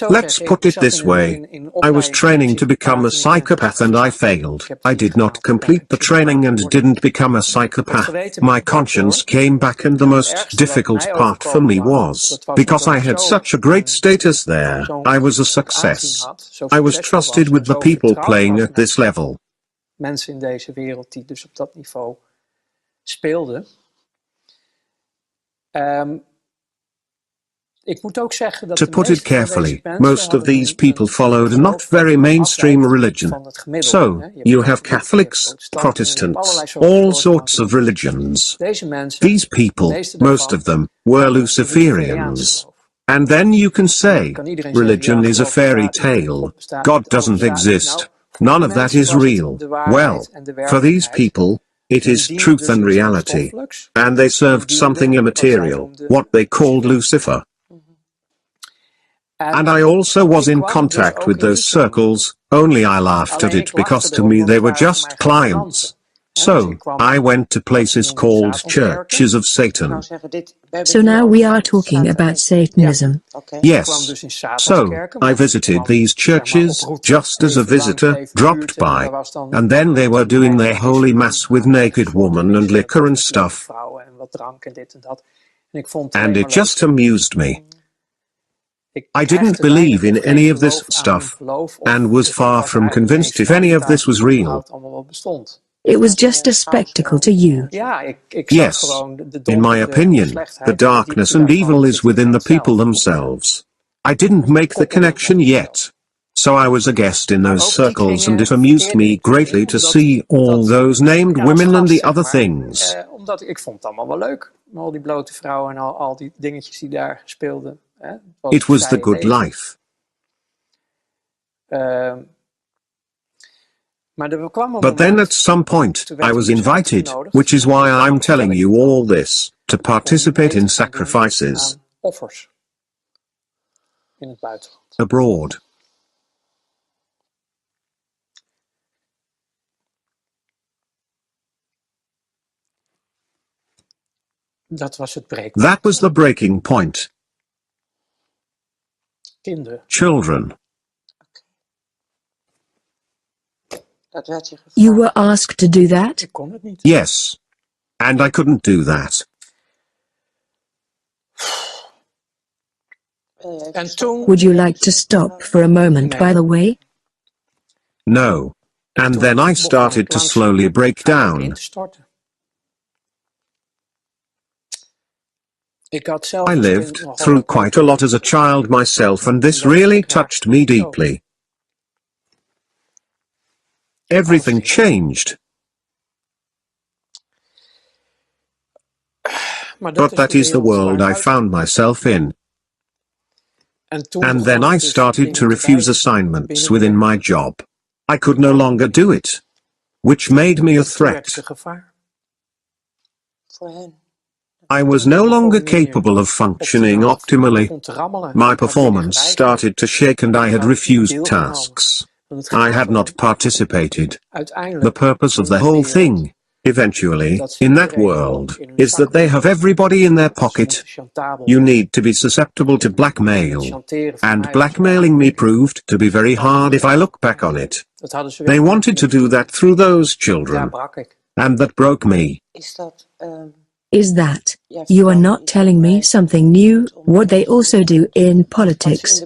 Let's put it this way. I was training to become a psychopath and I failed. I did not complete the training and didn't become a psychopath. My conscience came back, and the most difficult part for me was, because I had such a great status there, I was a success. I was trusted with the people playing at this level. Mensen in deze wereld die dus op dat niveau speelden. To put it carefully, most of these people followed a not very mainstream religion. So, you have Catholics, Protestants, all sorts of religions. These people, most of them, were Luciferians. And then you can say, religion is a fairy tale. God doesn't exist. None of that is real. Well, for these people, it is truth and reality. And they served something immaterial, what they called Lucifer. And I also was in contact with those circles, only I laughed at it because to me they were just clients. So, I went to places called churches of Satan. So now we are talking about Satanism. Yes. So, I visited these churches, just as a visitor dropped by. And then they were doing their holy mass with naked women and liquor and stuff. And it just amused me. I didn't believe in any of this stuff, and was far from convinced if any of this was real. It was just a spectacle to you. Yes. In my opinion, the darkness and evil is within the people themselves. I didn't make the connection yet. So I was a guest in those circles, and it amused me greatly to see all those named women and the other things. Ik vond het allemaal wel leuk. Al die blote vrouwen en al die dingetjes die daar speelden. It was the good life. But then at some point, I was invited, which is why I'm telling you all this, to participate in sacrifices abroad. That was the breaking point. Children. You were asked to do that? Yes. And I couldn't do that. Would you like to stop for a moment, by the way? No. And then I started to slowly break down. I lived through quite a lot as a child myself, and this really touched me deeply. Everything changed. But that is the world I found myself in. And then I started to refuse assignments within my job. I could no longer do it, which made me a threat. I was no longer capable of functioning optimally. My performance started to shake and I had refused tasks. I had not participated. The purpose of the whole thing, eventually, in that world, is that they have everybody in their pocket. You need to be susceptible to blackmail. And blackmailing me proved to be very hard if I look back on it. They wanted to do that through those children. And that broke me. Is that, you are not telling me something new, what they also do in politics?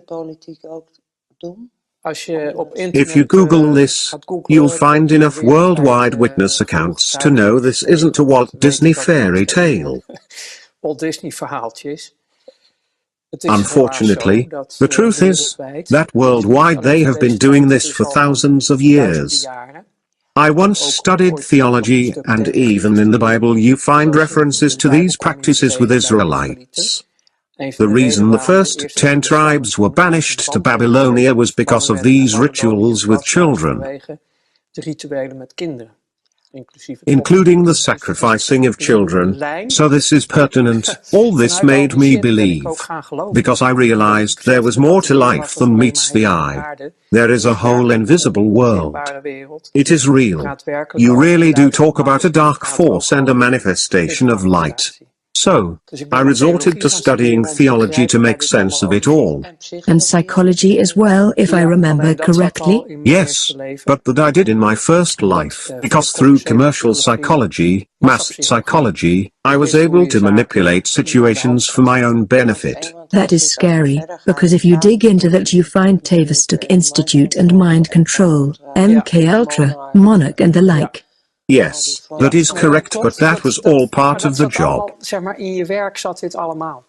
If you Google this, you'll find enough worldwide witness accounts to know this isn't a Walt Disney fairy tale. Unfortunately, the truth is that worldwide they have been doing this for thousands of years. I once studied theology, and even in the Bible you find references to these practices with Israelites. The reason the first 10 tribes were banished to Babylonia was because of these rituals with children, including the sacrificing of children. So this is pertinent. All this made me believe, because I realized there was more to life than meets the eye. There is a whole invisible world. It is real. You really do talk about a dark force and a manifestation of light. So, I resorted to studying theology to make sense of it all. And psychology as well, if I remember correctly? Yes, but that I did in my first life, because through commercial psychology, mass psychology, I was able to manipulate situations for my own benefit. That is scary, because if you dig into that you find Tavistock Institute and mind control, MK Ultra, Monarch and the like. Yes, that is correct, but that was all part of the job. Zeg maar, in je werk zat dit allemaal.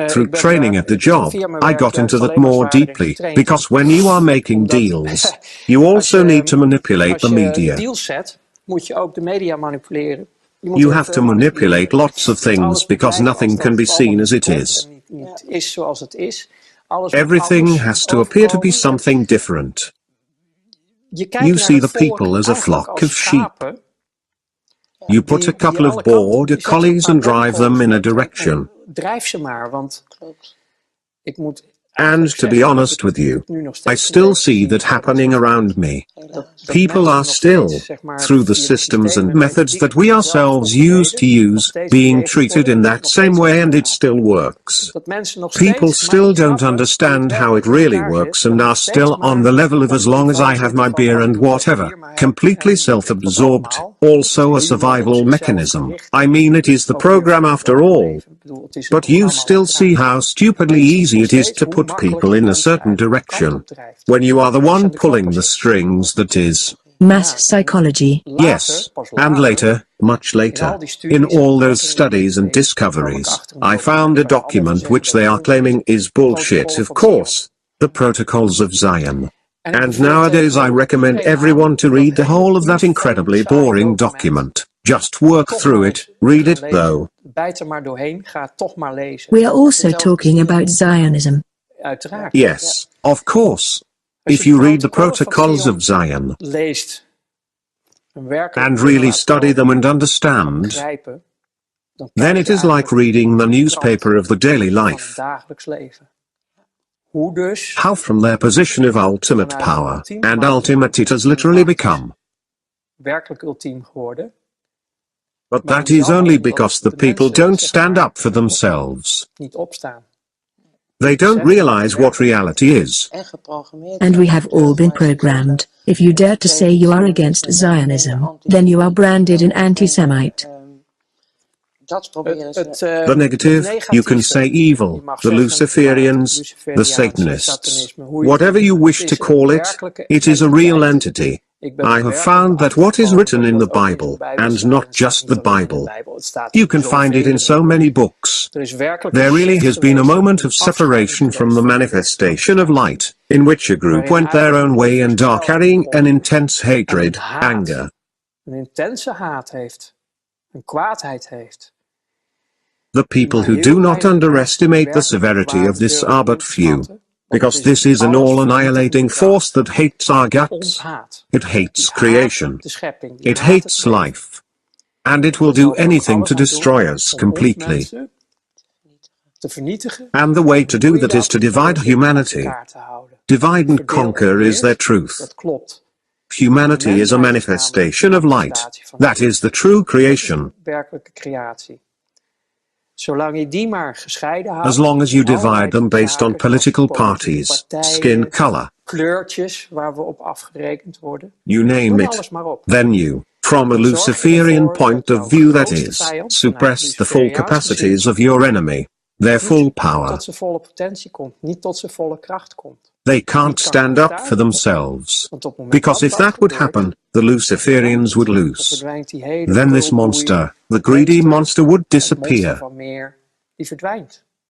Through training at the job, I got into that more deeply, because when you are making deals, you also need to manipulate the media. You have to manipulate lots of things because nothing can be seen as it is. Everything has to appear to be something different. You see the people as a flock of sheep. You put a couple of border collies and drive them in a direction. And to be honest with you, I still see that happening around me. People are still, through the systems and methods that we ourselves used to use, being treated in that same way, and it still works. People still don't understand how it really works and are still on the level of as long as I have my beer and whatever, completely self-absorbed, also a survival mechanism. I mean, it is the program after all. But you still see how stupidly easy it is to put people in a certain direction, when you are the one pulling the strings, that is. Mass psychology. Yes, and later, much later, in all those studies and discoveries, I found a document which they are claiming is bullshit, of course, the Protocols of Zion. And nowadays I recommend everyone to read the whole of that incredibly boring document. Just work through it, read it though. We are also talking about Zionism. Yes, of course. If you read the Protocols of Zion, and really study them and understand, then it is like reading the newspaper of the daily life. How from their position of ultimate power, and ultimate it has literally become. But that is only because the people don't stand up for themselves. They don't realize what reality is. And we have all been programmed. If you dare to say you are against Zionism, then you are branded an anti-Semite. The negative, you can say evil, the Luciferians, the Satanists, whatever you wish to call it, it is a real entity. I have found that what is written in the Bible, and not just the Bible, you can find it in so many books. There really has been a moment of separation from the manifestation of light, in which a group went their own way and are carrying an intense hatred, anger. The people who do not underestimate the severity of this are but few. Because this is an all-annihilating force that hates our guts. It hates creation. It hates life. And it will do anything to destroy us completely. And the way to do that is to divide humanity. Divide and conquer is their truth. Humanity is a manifestation of light. That is the true creation. As long as you divide them based on political parties, skin color, you name it, then you, from a Luciferian point of view, that is, suppress the full capacities of your enemy, their full power. They can't stand up for themselves, because if that would happen, the Luciferians would lose. Then this monster, the greedy monster, would disappear.